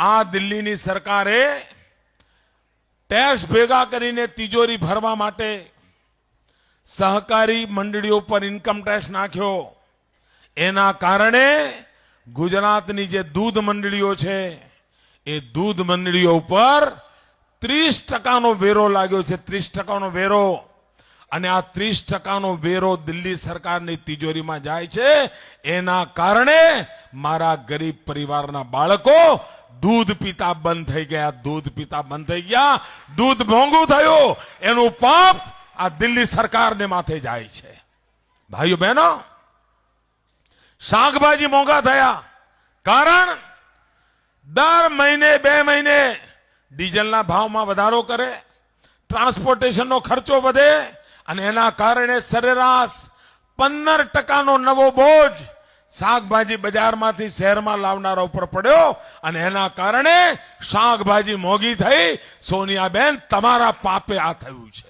આ દિલ્હીની સરકારે ટેક્સ ભેગા કરીને તિજોરી ભરવા માટે સહકારી મંડળીઓ પર ઇન્કમ ટેક્સ નાખ્યો. એના કારણે ગુજરાતની જે દૂધ મંડળીઓ છે એ દૂધ મંડળીઓ ઉપર 30% વેરો લાગ્યો છે. 30% વેરો. અને આ 30% વેરો દિલ્હી સરકારની તિજોરીમાં જાય છે. એના કારણે મારા ગરીબ પરિવારના બાળકો દૂધ પીતા બંધ થઈ ગયા. દૂધ પીતા બંધ થઈ ગયા. દૂધ મોંઘું થયું. એનું પાપ આ દિલ્હી સરકારને માથે જાય છે. ભાઈઓ બહેનો, શાકભાજી મોંઘા થયા. કારણ દર મહિને 2 મહિને ડીઝલના ભાવમાં વધારો કરે, ટ્રાન્સપોર્ટેશનનો ખર્ચો વધે અને એના કારણે સરેરાશ 15%નો નવો બોજ શાકભાજી બજારમાંથી શહેરમાં લાવનારા ઉપર પડ્યો અને એના કારણે શાકભાજી મોંઘી થઈ. સોનિયાબેન, તમારા પાપે આ થયું છે.